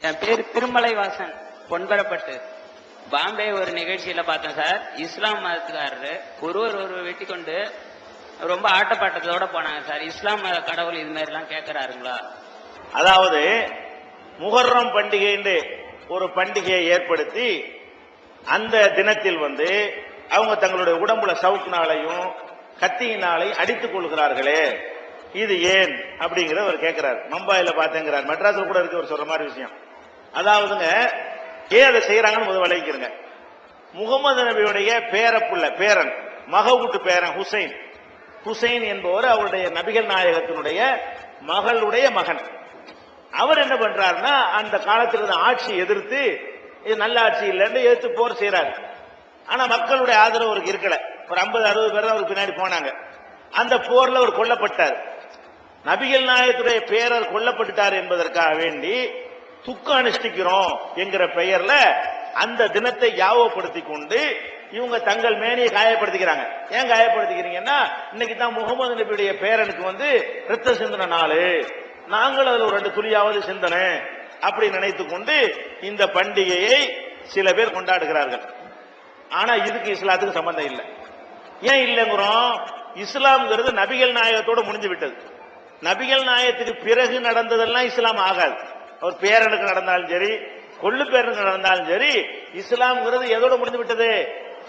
என் பேர் திருமலை வாசன், பொன்பரப்பட்டு. பாம்பே ஒரு நிகழ்ச்சியில பார்த்தேன் சார். இஸ்லாம் மதத்துக்காரரு ஒரு வெட்டி கொண்டு ரொம்ப ஆட்டப்பாட்டத்தோட போனாங்க சார். இஸ்லாம் மத கடவுள் இது மாதிரி எல்லாம் கேட்கிறாருங்களா? அதாவது முஹர்ரம் பண்டிகை ஒரு பண்டிகையை ஏற்படுத்தி அந்த தினத்தில் அவங்க தங்களுடைய உடம்புல சவுக்குனாலையும் கத்தியினாலையும் அடித்துக் கொள்கிறார்களே, இது ஏன் அப்படிங்கிறத அவர் கேட்கிறார். மம்பாயில பார்த்தேங்கிறார், மெட்ராஸ்ல கூட இருக்கு ஒரு சொல்ற மாதிரி விஷயம். அதாவதுங்க, ஏன் அதை செய்யறாங்கன்னு முதல் விளைவிக்கிறங்க. முகமது நபியுடைய பேரன் மகவூட்டு பேரன் ஹுசைன் என்பவர் அவருடைய நபிகள் நாயகத்தினுடைய மகளுடைய மகன். அவர் என்ன பண்றாருன்னா, அந்த காலத்தில் இருந்த ஆட்சி எதிர்த்து, இது நல்ல ஆட்சி இல்லைன்னு எதிர்த்து போர் செய்யறாரு. ஆனா மக்களுடைய ஆதரவு அவருக்கு இருக்கல. ஒரு 50-60 பேர் தான் அவருக்கு பின்னாடி போனாங்க. அந்த போர்ல அவர் கொல்லப்பட்டார். நபிகள் நாயகத்துடைய பேரர் கொல்லப்பட்டார் என்பதற்காக வேண்டி துக்கம் அனுஷ்டிக்கிறோம் என்கிற பெயர்ல அந்த தினத்தை யாவப்படுத்திக் கொண்டு இவங்க தங்கள் மேனியை காயப்படுத்திக்கிறாங்க. ஏன் காயப்படுத்திக்கிறீங்கன்னா, இன்னைக்கு தான் முகமது நபியுடைய பேரனுக்கு ரத்த சிந்தன நாள், நாங்கள் அதுல ஒரு 2 துளியாவது சிந்தனை அப்படி நினைத்து கொண்டு இந்த பண்டிகையை சில பேர் கொண்டாடுகிறார்கள். ஆனா இதுக்கு இஸ்லாத்துக்கு சம்பந்தம் இல்லை. ஏன் இல்லைங்கிறோம்? இஸ்லாம்ங்கிறது நபிகள் நாயகத்தோட முடிஞ்சு விட்டது. நபிகள் நாயகத்துக்கு பிறகு நடந்ததெல்லாம் இஸ்லாம் ஆகாது. ஒரு பேரனுக்கு நடந்தாலும் சரி, கொள்ளு பேரனுக்கு நடந்தாலும் சரி, இஸ்லாம்ங்கிறது எதோட முடிஞ்சு விட்டது?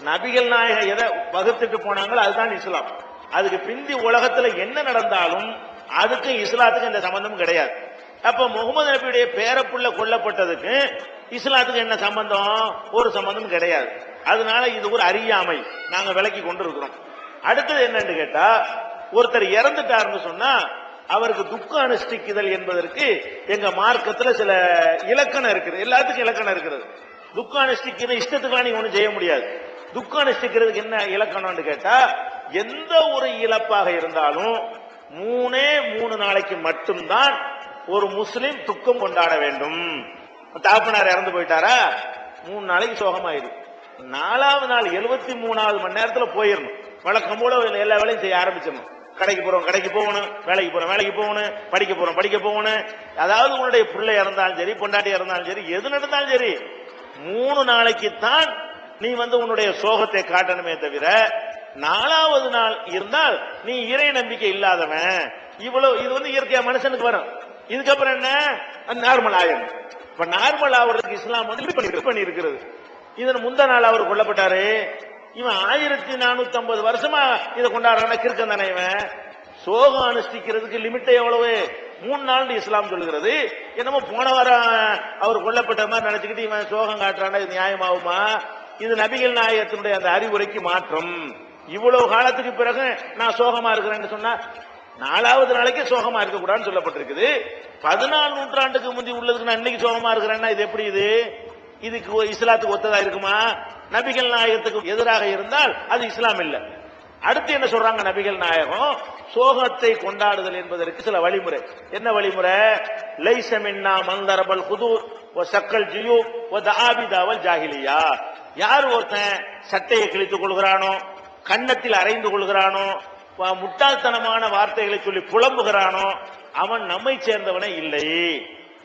நபிகள் நாயகம் எதை வகுத்துட்டு போனாங்களோ அதுதான் இஸ்லாம். அதுக்கு பிந்தி உலகத்துல என்ன நடந்தாலும் அதுக்கும் இஸ்லாத்துக்கு எந்த சம்பந்தமும் கிடையாது. அப்ப முகமது நபியுடைய பேரப்புள்ள கொல்லப்பட்டதுக்கு இஸ்லாத்துக்கு என்ன சம்பந்தம்? ஒரு சம்பந்தமும் கிடையாது. அதனால இது ஒரு அறியாமை, நாங்க விளக்கி கொண்டு இருக்கிறோம். அடுத்தது என்னன்னு கேட்டா, ஒருத்தர் இறந்துட்டாருன்னு சொன்னா அவருக்கு துக்கம் அனுஷ்டிக்குதல் என்பதற்கு எங்க மார்க்கத்துல சில இலக்கணம் இருக்குது. எல்லாத்துக்கும் இலக்கணம் இருக்கிறது. துக்கம் அனுஷ்டிக்கிற இஷ்டத்துக்கு நீங்க ஒண்ணும் செய்ய முடியாது. துக்கம் அனுஷ்டிக்கிறதுக்கு என்ன இலக்கணம்னு கேட்டா, எந்த ஒரு இழப்பாக இருந்தாலும் 3 நாளைக்கு மட்டும்தான் ஒரு முஸ்லிம் துக்கம் கொண்டாட வேண்டும். தாப்பனார் இறந்து போயிட்டாரா, 3 நாளைக்கு சோகமாயிடும். 4வது நாள் 73வது மணி நேரத்துல போயிடணும். வழக்கம் போல எல்லா வேலையும் செய்ய ஆரம்பிச்சிடணும். கடைக்கு போறோம் கடைக்கு போகணும், வேலைக்கு போறோம் வேலைக்கு போகணும், படிக்க போறோம் படிக்க போகணும். அதாவது உன்னுடைய பிள்ளை இறந்தாலும் சரி, பொண்டாட்டி இறந்தாலும் சரி, எது நடந்தாலும் சரி, 3 நாளைக்கு தான் நீ உன்னுடைய சோகத்தை காட்டணுமே தவிர 4வது நாள் இருந்தால் நீ இறை நம்பிக்கை இல்லாதவன். இவ்வளவு இது இயற்கையா மனுஷனுக்கு வரும். இதுக்கப்புறம் என்ன, நார்மல் ஆயிடும். இப்ப நார்மல் ஆவறதுக்கு இஸ்லாம் பண்ணி இருக்கிறது. இதன் முந்த நாள் அவர் கொல்லப்பட்டாரு. இவன் 1450 வருஷமா இதை கொண்டாடுறான கிறுக்கன் தானே இவன். சோகம் அனுஷ்டிக்கிறதுக்கு லிமிட் எவ்வளவு? 3 நாள் இஸ்லாம் சொல்லுகிறது. என்னமோ போன வாரம் அவர் கொல்லப்பட்ட மாதிரி நினைச்சுக்கிட்டு இவன் சோகம் காட்டுறான, இது நியாயமாகுமா? இது நபிகள் நாயகத்தினுடைய அந்த அறிவுரைக்கு மாற்றம். இவ்வளவு காலத்துக்கு பிறகு நான் சோகமா இருக்கிறேன்னு சொன்னா 4வது நாளைக்கு சோகமா இருக்க கூடாதுன்னு சொல்லப்பட்டிருக்குது. 14 நூற்றாண்டுக்கு முந்தி உள்ளதுக்கு நான் இன்னைக்கு சோகமா இருக்கிறேன்னா இது எப்படி? இதுக்கு இஸ்லாத்துக்கு ஒத்ததா இருக்குமா? நபிகள் நாயகத்துக்கு எதிராக இருந்தால் அது இஸ்லாம் இல்ல. அடுத்து என்ன சொல்றாங்க நபிகள் நாயகம்? சோகத்தை கொண்டாடுதல் என்பதற்கு சில வழிமுறை. என்ன வழிமுறை? லைஸ மின்னா மன் தரபல் ஹுதூர் வ ஸக்கல் ஜுயூப் வ தஆபிதாவல் ஜாஹிலியா. யார் ஒருத்தன் சட்டையை கிழித்துக் கொள்கிறானோ, கன்னத்தில் அரைந்து கொள்கிறானோ, முட்டாள்தனமான வார்த்தைகளை சொல்லி புலம்புகிறானோ, அவன் நம்மை சேர்ந்தவனே இல்லை.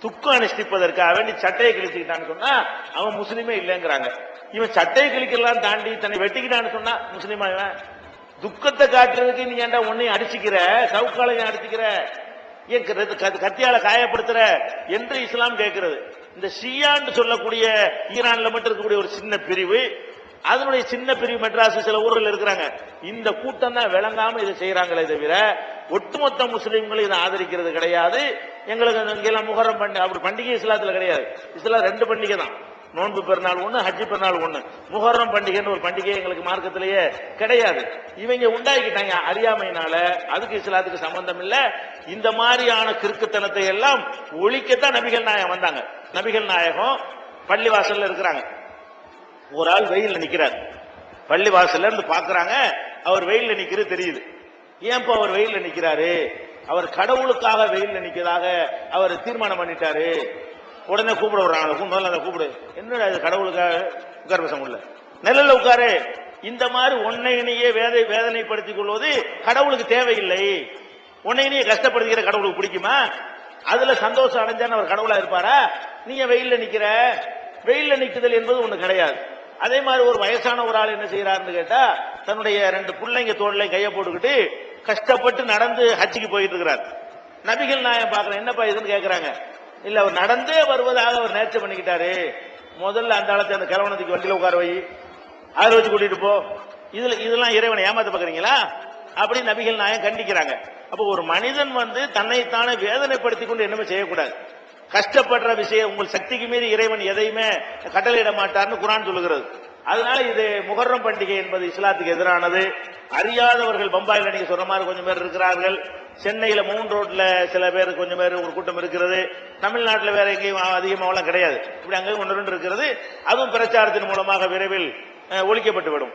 துக்கம் அனுஷ்டிப்பதற்காக வேண்டி சட்டையை கிழிச்சுக்கிட்டான்னு சொன்னா அவன் முஸ்லீமே இல்லைங்கிறாங்க. இவன் சட்டையை கிழிக்கலாம் தாண்டி தன்னை வெட்டிக்கிட்டான்னு சொன்னா முஸ்லீமா? இவன் துக்கத்தை காட்டுறதுக்கு நீ ஏன்டா உன்னையும் அடிச்சுக்கிற, சவுக்காலையும் அடிச்சுக்கிற, ஏன் கத்தியால காயப்படுத்துற என்று இஸ்லாம் கேட்கிறது. இந்த ஷியான்னு சொல்லக்கூடிய ஈரான்ல மட்டும் இருக்கக்கூடிய ஒரு சின்ன பிரிவு, அதனுடைய சின்ன பிரிவு மெட்ராஸ் சில ஊர்கள் இருக்கிறாங்க. இந்த கூட்டம் தான் விளங்காம இதை செய்யறாங்களே தவிர ஒட்டுமொத்த முஸ்லீம்களும் இதை ஆதரிக்கிறது கிடையாது. எங்களுக்கு இங்கெல்லாம் முஹர்ரம் பண்டிகை அப்படி பண்டிகை இஸ்லாத்துல கிடையாது. இஸ்லாம் 2 பண்டிகை தான், நோன்பு பெருநாள் ஒண்ணு, ஹஜ்ஜி பெருநாள் ஒண்ணு. முஹர்ரம் பண்டிகைன்னு ஒரு பண்டிகை எங்களுக்கு மார்க்கத்திலேயே கிடையாது. இவங்க உண்டாக்கிட்டாங்க அறியாமையினால. அதுக்கு இஸ்லாத்துக்கு சம்பந்தம் இல்ல. இந்த மாதிரியான கிறுக்குத்தனத்தை எல்லாம் ஒழிக்கத்தான் நபிகள் நாயகம் வந்தாங்க. நபிகள் நாயகம் பள்ளி வாசல்ல இருக்கிறாங்க. ஒரு ஆள் வெயில்ல நிக்கிறார். பள்ளி வாசல்ல இருந்து பாக்குறாங்க, அவர் வெயில்ல நிக்கிறது தெரியுது. ஏன்பா அவர் வெயில்ல நிக்கிறாரு? அவர் கடவுளுக்காக வெயில்ல நிக்கிறதாக அவர் தீர்மானம் பண்ணிட்டாரு. உடனே கூப்பிட விடுறாங்க. முதல்ல அதை கூப்பிடு. என்னடா இது கடவுளுக்காக? உட்கார பேச முடியல, நிழல்ல உட்காரு. இந்த மாதிரி உன்னையே வேதனைப்படுத்திக் கொள்வது கடவுளுக்கு தேவையில்லை. உன்னையே கஷ்டப்படுத்திக்கிற கடவுளுக்கு பிடிக்குமா? அதுல சந்தோஷம் அடைஞ்சான்னு அவர் கடவுளா இருப்பாரா? நீங்க வெயில்ல நிக்கிற, வெயில்ல நிக்குதல் என்பது ஒண்ணு கிடையாது. அதே மாதிரி ஒரு வயசான ஒரு ஆள் என்ன செய்யறாருன்னு கேட்டா, தன்னுடைய 2 பிள்ளைங்க தோல்ல கைய போட்டுக்கிட்டு கஷ்டப்பட்டு நடந்து ஹஜ்ஜிக்கு போயிட்டு இருக்கிறார். நபிகள் நாயகம் பாக்குறேன், என்னப்பா இதுன்னு கேக்குறாங்க. இல்ல, அவர் நடந்தே வருவதாக அவர் நேர்ச்சி பண்ணிக்கிட்டாரு. முதல்ல அந்த ஆளத்தை அந்த கிழவனத்துக்கு வண்டியில உட்கார வை, அதில் வச்சு கூட்டிட்டு போ. இதெல்லாம் இறைவனை ஏமாத்த பாக்குறீங்களா அப்படி நபிகள் நாயகம் கண்டிக்கிறாங்க. அப்போ ஒரு மனிதன் தன்னைத்தானே வேதனைப்படுத்தி கொண்டு என்னமே செய்யக்கூடாது. கஷ்டப்படுற விஷயம் உங்கள் சக்திக்கு மீறி இறைவன் எதையுமே கட்டளையிட மாட்டார்னு குர்ஆன் சொல்லுகிறது. அதனால இது முஹர்ரம் பண்டிகை என்பது இஸ்லாத்துக்கு எதிரானது. அறியாதவர்கள் பம்பாயில நீங்க சொன்ன மாதிரி கொஞ்சம் பேர் இருக்கிறார்கள். சென்னையில 3 ரோட்ல சில பேர் கொஞ்சம் பேர் ஒரு கூட்டம் இருக்கிறது. தமிழ்நாட்டில் வேற எங்கேயும் அதிகமாகலாம் கிடையாது. இப்படி அங்கே 1 2 இருக்கிறது. அதுவும் பிரச்சாரத்தின் மூலமாக விரைவில் ஒழிக்கப்பட்டு விடும்.